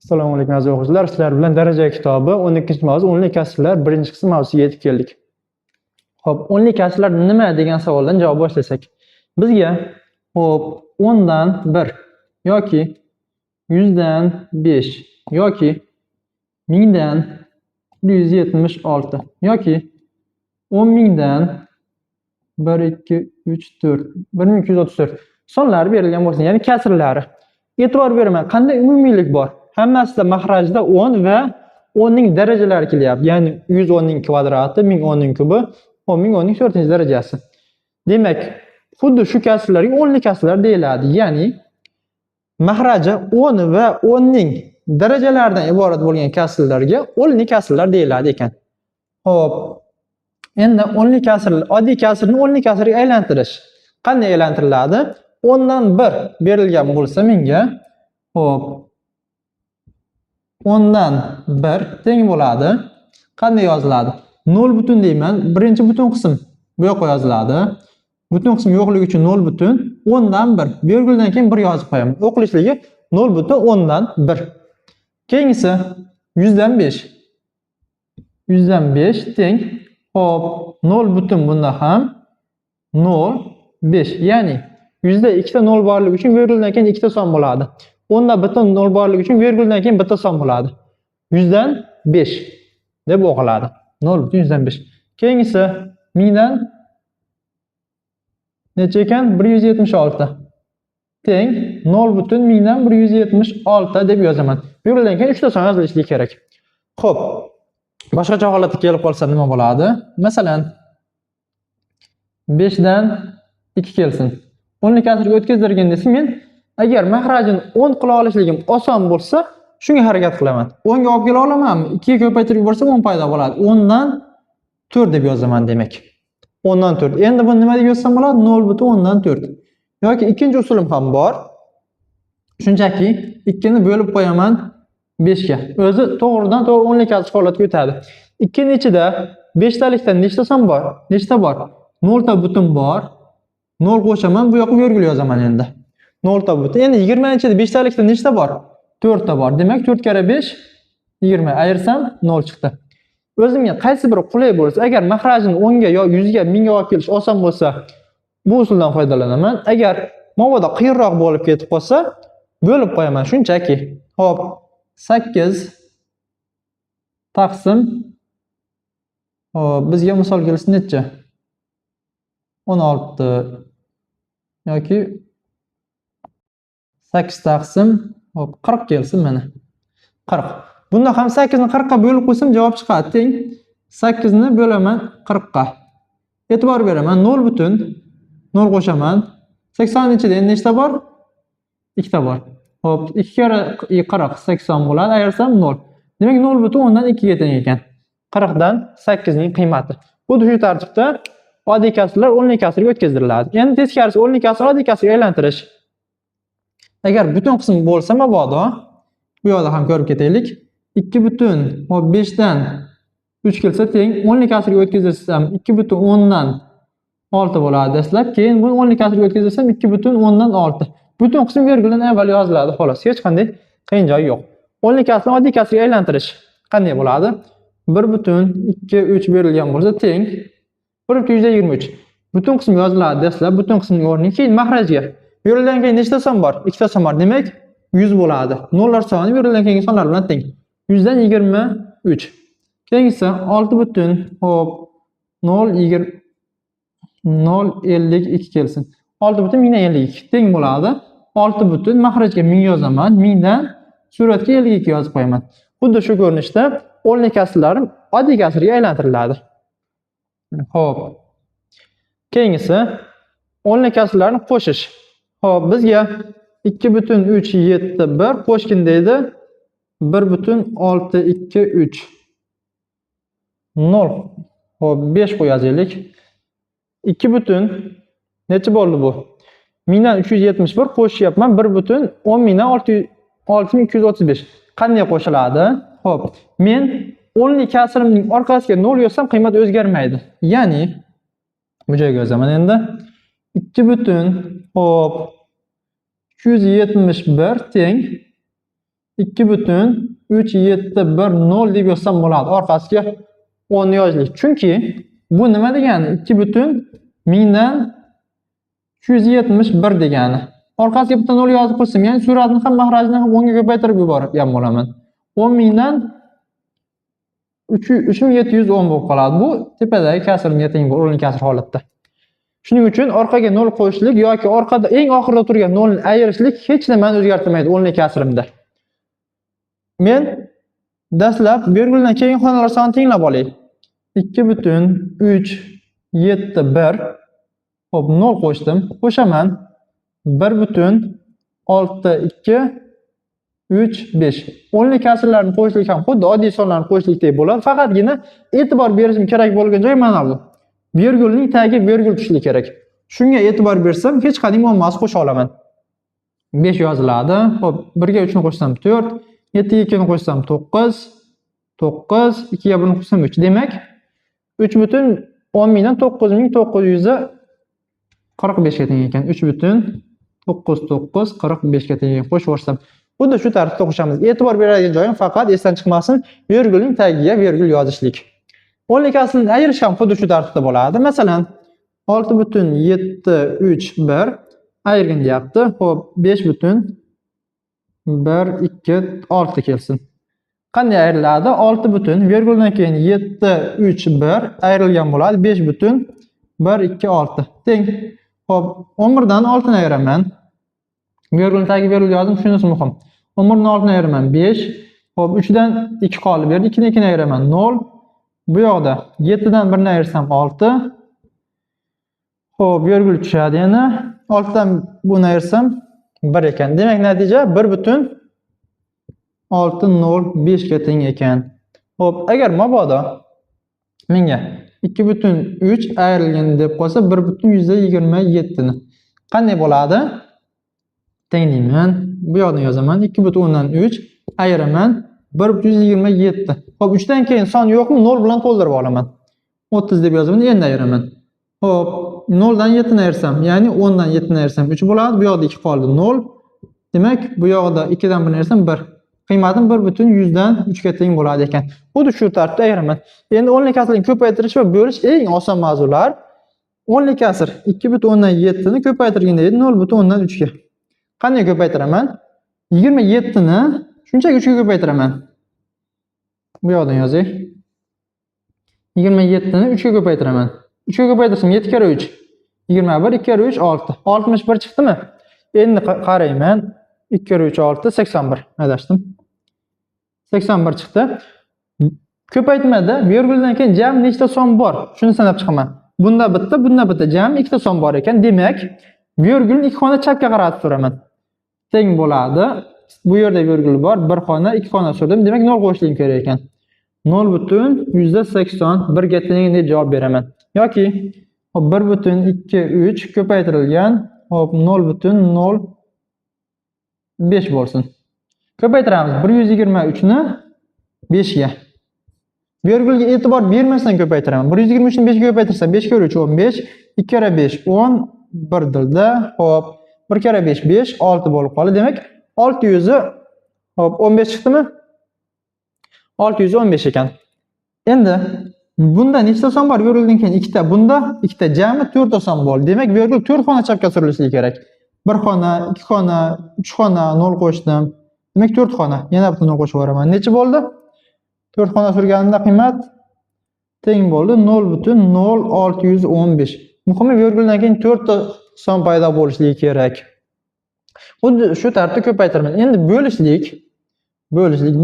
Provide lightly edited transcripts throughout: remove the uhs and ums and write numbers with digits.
Assalomu alaykum aziz o'quvchilar. Sizlar bilan daraja kitobi 12-mavzu o'nli kasrlar birinchi qism mavzusiga yetib keldik. Xo'p, o'nli kasrlar nima degan savoldan javob boshlasak. Bizga xo'p 10 dan 1 yoki 100 dan 5 yoki 1000 dan 176 yoki 10.000 dan 1 2 3 4 1234 sonlar berilgan bo'lsa, ya'ni kasrlari. E'tibor beraman, qanday umumiylik bor? Hammasida mahrajda 10 va 10 ning darajalari kelyapti. Ya'ni 110 ning kvadrati, 1010 ning kubi, 1010 ning 4-darajasi. Demak, xuddi shu kasrlarga o'nli kasrlar deyiladi. Ya'ni mahraji 10 va 10 ning darajalaridan iborat bo'lgan kasrlarga o'nli kasrlar deyiladi ekan. Xo'p, endi o'nli kasr, oddiy kasrni o'nli kasrga aylantirish qanday aylantiriladi? 10 dan 1 berilgan bo'lsa menga, xo'p 10 dan 1 teng bo'ladi. Qanday yoziladi? 0 butun deyman. Birinchi butun qism bu yoqqa yoziladi. Butun qism yo'qligi uchun 0 butun 10 dan 1. Virguldan keyin 1 yozib qo'yaman. O'qilishligi 0 butun 10 dan 1. Keyingisi 100 dan 5. 100 dan 5 teng. Xo'p, 0 butun bunda ham 0 5. Ya'ni 100 da ikkita 0 borligi uchun virguldan keyin ikkita son bo'ladi. 10 da bitta 0 borligi uchun virguldan keyin bitta son bo'ladi. 100 dan 5 deb o'qiladi. 0 butun 100 dan 5. Keyingisi 1000 dan necha ekan? 176. Teng 0 butun 1000 dan 176 deb yozaman. Virguldan keyin 3 ta son yozilishi kerak. Xo'p, boshqacha holatga kelib qolsa nima bo'ladi? Masalan, 5 dan 2 kelsin. O'nli kasrga o'tkazdirgan desam, men agar mahrajini 10 qila olishligim oson bo'lsa, shunga harakat qilaman. 10 ga olib kela olamanmi? 2 ga ko'paytirib yuborsam 10 paydo bo'ladi. 10 dan 4 deb yozaman demak. 10 dan 4. Endi buni nima deb yozsam bo'ladi? 0 butun 10 dan 4. Yoki ikkinchi usulim ham bor. Shunchaki 2 ni bo'lib qo'yaman 5 ga. O'zi to'g'ridan to'g'ri o'nli kasr holatiga o'tadi. 2 ning ichida 5 talikdan nechta son bor? Nechta bor? 0 ta butun bor. 0 qo'shaman, bu yoqqa virgul yozaman endi. 0 ta butun. Endi 20 ning ichida 5 talikdan nechta bor? 4 ta bor. Demak, 4 kara 5 20. Ayirsam 0 chiqdi. O'zimga qaysi biri qulay bo'lsa, agar mahrajini 10 ga yo 100 ga 1000 ga olib kelish oson bo'lsa, bu usuldan foydalanaman. Agar mabodo qiyinroq bo'lib ketib qolsa, bo'lib qo'yaman shunchaki. Xo'p, 8 taqsim, hop, bizga misol kelsin necha? 16 yoki 8 taqsim, hop, 40 kelsin mana. 40. Bunda ham 8 ni 40 ga bo'lib qo'ysam javob chiqadi. Teng 8 ni bo'laman 40 ga. E'tibor beraman, 0 butun 0 qo'shaman. 80 ning ichida endi nechta bor? 2 ta bor. Hop, 2 kara 40 80 bo'ladi. Ayirsam 0. Demak, 0 butun 10 dan 2 ga teng ekan. 40 dan 8 ning qiymati. Xuddi shu tartibda oddiy kasrlar o'nli kasrga o'tkazdiriladi. Endi teskarisi o'nli kasr oddiy kasrga aylantirish. Agar butun qism bo'lsa mabodo, bu yoqda ham ko'rib ketaylik. 2 butun 5 dan 3 kelsa teng o'nli kasrga o'tkazirsam 2 butun 10 dan 6 bo'ladi dastlab. Keyin buni o'nli kasrga o'tkazirsam 2 butun 10 dan 6. Butun qism virguldan avval yoziladi, xolos. Hech qanday qiyin joyi yo'q. O'nli kasrni oddiy kasrga aylantirish qanday bo'ladi? 1 butun 2 3 berilgan bo'lsa teng 1/123. Butun qism yoziladi dastlab, butun qismning o'rniga, keyin mahrajga. Virguldan keyin nechta son bor? 2 ta son bor. Demak, 100 bo'ladi. Nollar soni virguldan keyingi sonlar bilan teng. 100 dan 23. Keyingisi 6 butun, hop, 0.52 kelsin. 6 butun 1052 teng bo'ladi. 6 butun mahrajga 1000 yozaman. 1000 dan suratga 52 yozib qo'yaman. Xuddi shu ko'rinishda o'nli kasrlarim oddiy kasrga aylantiriladi. Xo'p. Keyingisi o'nli kasrlarni qo'shish. Xo'p, bizga 2.371 qo'shgin deydi. 1.623 0. Xo'p, 5 qo'yaylik. 2 butun necha bo'ldi bu? 1000 dan 371 qo'shyapman. 1.10 dan 6235. Qanday qo'shiladi? Xo'p, men o'nli kasrimning orqasiga 0 yozsam qiymat o'zgarmaydi. Ya'ni bu joyga yozaman endi. 2 butun, hop, 271 teng 2,371 deb yozsam bo'ladi. Orqasiga 10 ni yozdik. Chunki bu nima degani? 2,1000dan 371 degani. Orqasiga bitta 0 yozib qo'ysam, ya'ni suratni ham mahrajni ham 10 ga ko'paytirib yuborgan bo'laman. 10,000dan 3710 bo'lib qoladi. Bu tepadagi kasrga teng bo'ladi, o'rinli kasr holatda. Shuning uchun orqaga 0 qo'yishlik yoki orqada eng oxirida turgan 0 ni ayirishlik hech nimani o'zgartirmaydi o'rinli kasrimda. Men dastlab virguldan keyin xonalar sonini tenglab olay. 2,371 hop 0 qo'shdim. Qo'shaman 1,6235. O'rinli kasrlarni qo'shishlik ham xuddi oddiy sonlarni qo'shishlikdek bo'ladi. Faqatgina e'tibor berishim kerak bo'lgan joy mana bu. Virgulning tagiga virgul tushishi kerak. Shunga e'tibor bersam, hech qanday muammosi qo'sha olaman. 5 yoziladi. Hop, 1 ga 3 ni qo'shsam 4, 7 ga 2 ni qo'shsam 9, 9, 2 ga 1 ni qo'shsam 3. Demak, 3,10,000dan 9,945 ga teng ekan. 3,945 ga teng ekan. Qo'shib yuborsam, xuddi shu tartibda qo'shamiz. E'tibor beradigan joyim faqat esdan chiqmasin, virgulning tagiga virgul yozishlik. O'rinli kasrni ayirish ham xuddi shu tartibda bo'ladi. Masalan, 6,731 ayirgin deyapti. Xo'p, 5,126 kelsin. Qanday ayriladi? 6 butun virguldan keyin 731 ayrilgan bo'ladi. 5,126 teng. Xo'p, 11 dan 6 ni ayiraman. Virgulning tagiga virgul yozdim, shunisi muhim. 11 dan 6 ni ayiraman 5. Xo'p, 3 dan 2 qolib berdi. 2 dan 2 ni ayiraman 0. Bu yoqda 7 dan 1 ni ayirsam 6. Xo'p, virgul tushadi yana. 6 dan buni ayirsam 1 ekan. Demak, natija 1,605 ga teng ekan. Xo'p, agar mabodo menga 2,3 ayrilgan deb qolsa 1,127 ni qanday bo'ladi? Tenglayman. Bu yoqdan yozaman. 2,3 ayiraman 1,127. Xo'p, 3 dan keyin son yo'qmi? 0 bilan to'ldirib olaman. 30 deb yozaman, endi ayiraman. Xo'p, 0 dan 7 ni ayirsam, ya'ni 10 dan 7 ni ayirsam 3 bo'ladi. Bu yoqda 2 qoldi 0. Demak, bu yoqda 2 dan 1 ni ayirsam 1. Qiymatim 1,100 dan 3 ga teng bo'ladi ekan. Xuddi shu tartibda ayiraman. Endi o'rinli kasrni ko'paytirish va bo'lish eng oson mavzular. O'rinli kasr 2,7 ni ko'paytirganda 0,10 dan 3 ga. Qanday ko'paytiraman? 27 ni shunchaki 3 ga ko'paytiraman. Bu yoqdan yozay. 27 ni 3 ga ko'paytiraman. 3 ga ko'paytirsam 7 kere 3 21, 2 kere 3 6. 61 chiqdimi? Endi qarayman. 2 kere 3 6 81. Adashdim. 81 chiqdi. Ko'paytmada virguldan keyin jami nechta son bor? Shuni sanab chiqaman. Bunda bitta jami ikkita son bor ekan. Demak, virgulni ikki xona chapga qaratib suraman. Teng bo'ladi. Bu yerda virgul bor. Bir xona, ikki xona surdim. Demak, 0 qo'shishim kerak ekan. 0,181 ga teng deb javob beraman. Yoki 1,23 ko'paytirilgan 0,05 bo'lsin. Ko'paytiramiz. 123 ni 5 ga. Virgulga e'tibor bermasdan ko'paytiraman. 123 ni 5 ga ko'paytirsam 5 kere 3 15, 2 kere 5 10, 1 dilda. Xo'p, 1 kere 5 5, 6 bo'lib qoldi. Demak, 600 hop 15 chiqdimi? 615 ekan. Endi bunda nechta son bor? Virguldan keyin ikkita, bunda ikkita, jami 4 son bo'ldi. Demak, virgul 4 xona chapga surilishi kerak. 1 xona, 2 xona, 3 xona 0 qo'shdim. Demak, 4 xona. Yana bitta 0 qo'shib yuboraman. Necha bo'ldi? 4 xona surganimda qiymat teng bo'ldi 0,0615. Muhimi virguldan keyin 4 ta son paydo bo'lishligi kerak. Xuddi shu tartibda ko'paytiraman. Endi bo'lishlik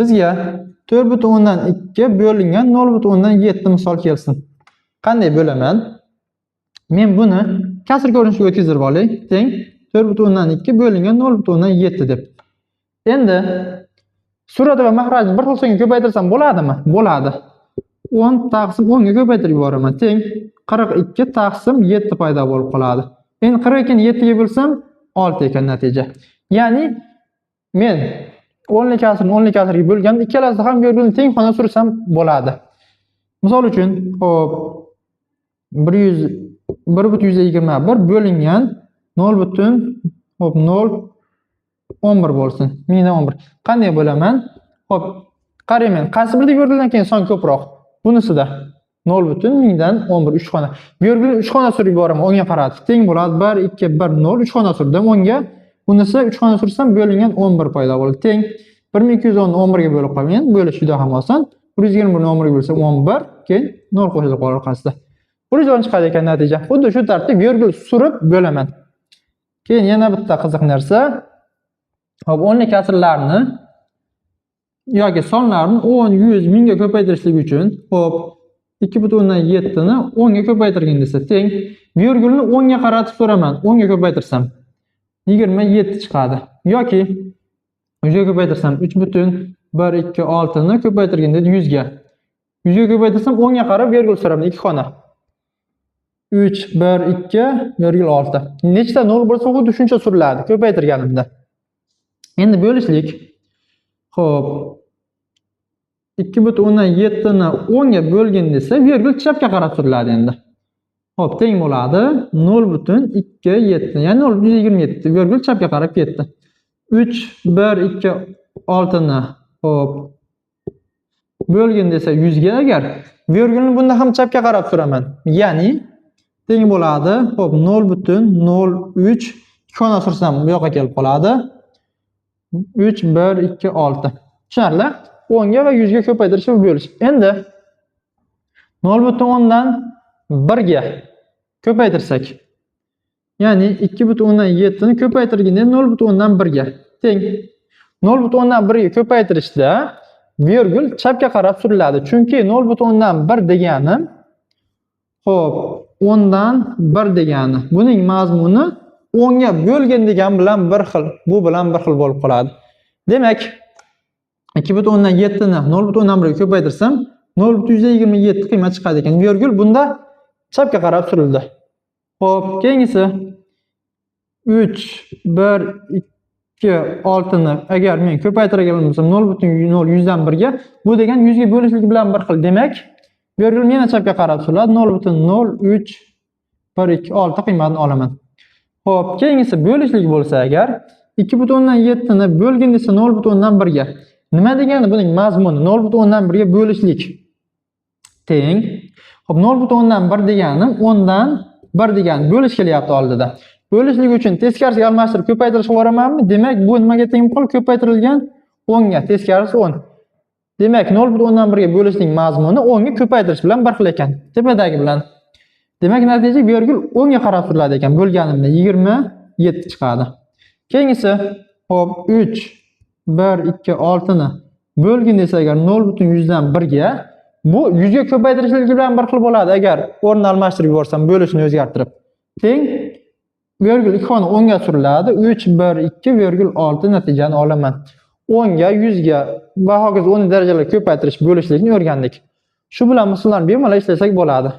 bizga 4,2 bo'lingan 0,7 misol kelsin. Qanday bo'laman? Men buni kasr ko'rinishiga o'tkazib olay. Teng 4,2 bo'lingan 0,7 deb. Endi surat va mahrajni bir xil songa ko'paytirsam bo'ladimi? Bo'ladi. 10 taqsim 10 ga ko'paytirib yuboraman. Teng 42 taqsim 7 paydo bo'lib qoladi. Endi 42 ni 7 ga bo'lsam 6 ekan natija. Ya'ni men o'rinli kasrga bo'lganda ikkalasida ham virgulni teng xona sursam bo'ladi. Misol uchun, hop 1,121 bo'lingan 0,0 11 bo'lsin. 1011. Qanday bo'laman? Xo'p, qarayman. Qaysi birda virguldan keyin son ko'proq? Bunisida. 0.1011 3 xona. Virgul 3 xona surib yuboraman 10 ga qaratib. Teng bo'ladi 1 2 1 0 3 xona surdim 10 ga. Bunisi 3 xona sursam bo'lingan 11 paydo bo'ldi. Teng 1210 ni 11 ga bo'lib qo'ygan. Bo'lish juda ham oson. 120 ni 11 ga bo'lsa 11, keyin 0 qo'shilib qoladi orqasida. 110 chiqadi ekan natija. Xuddi shu tartibda virgul surib bo'laman. Keyin yana bitta qiziq narsa. Hop, o'nli kasrlarni yoki sonlarni 10, 100, 1000 ga ko'paytirishlik uchun, hop, 2.7 ni 10 ga ko'paytirgin desa, teng virgulni 10 ga qaratib so'raman. 10 ga ko'paytirsam 27 chiqadi. Yoki 100 ga ko'paytirsam 3.126 ni ko'paytirgin dedi 100 ga. 100 ga ko'paytirsam 10 ga qarab virgul so'raman 2 xona. 3 1 2,6. Nechta 0 bo'lsa, xuddi shuncha suriladi ko'paytirganimda. Endi bo'lishlik. Xo'p. 2.7 ni 10 ga bo'lgin desa, virgul chapga qarab suriladi endi. Xo'p, teng bo'ladi 0.27, ya'ni 0.127 virgul chapga qarab ketdi. 3 1 2 6 ni xo'p bo'lgin desa 100 ga agar virgulni bunda ham chapga qarab suraman. Ya'ni teng bo'ladi. Xo'p, 0.03 xona sursam bu yoqqa kelib qoladi. 3 1 2 6. Tushunarli? 10 ga va 100 ga ko'paytirish va bo'lish. Endi 0.10 dan 1 ga ko'paytirsak, ya'ni 2.7 ni ko'paytirganda 0.10 dan 1 ga teng. 0.10 dan 1 ga ko'paytirishda virgul chapga qarab suriladi. Chunki 0.10 dan 1 degani xo'p, 10 dan 1 degani. Buning mazmuni 10 ga bo'lgan degan bilan bir xil, bu bilan bir xil bo'lib qoladi. Demak, 2.10 dan 7 ni 0.10 dan 1 ga ko'paytirsam 0.127 qiymat chiqadi ekan. Virgul bunda chapga qarab surildi. Xo'p, keyingisi 3 1 2 6 ni agar men ko'paytirgan bo'lsam 0.0 dan 1 ga, bu degan 100 ga bo'lishlik bilan bir xil. Demak, virgul yana chapga qarab suriladi. 0.03 1 2 6 qiymatini olaman. Xo'p, keyingisi bo'lishlik bo'lsa agar 2.7 ni bo'lgin desa 0.10 dan 1 ga. Nima degani buning mazmuni? 0.10 dan 1 ga bo'lishlik. Teng. Xo'p, 0.10 dan 1 deganim 10 dan 1 degani bo'lish kelyapti oldida. Bo'lishlik uchun teskarisiga almashtirib ko'paytirish qo'ramanmi? Demak, bu nimaga teng qolib ko'paytirilgan 10 ga, teskarisi 10. Demak, 0.10 dan 1 ga bo'lishning mazmuni 10 ga ko'paytirish bilan bir xil ekan. Tepadagi bilan. Demak, natija virgul 10 ga qarab turiladi ekan. Bo'lganimda 27 chiqadi. Keyingisi, hop, 3 1 2 6 ni bo'lgin desa agar 0.100 dan 1 ga, bu 100 ga ko'paytirishligi bilan bir xil bo'ladi agar o'rni almashtirib yuborsam, bo'lishni o'zgartirib. Teng virgul 2 xona 10 ga suriladi. 3 1 2,6 natijani olaman. 10 ga 100 ga va hokazo 10 darajalar ko'paytirish bo'lishlikni o'rgandik. Shu bilan misollarni bemalol ishlasak bo'ladi.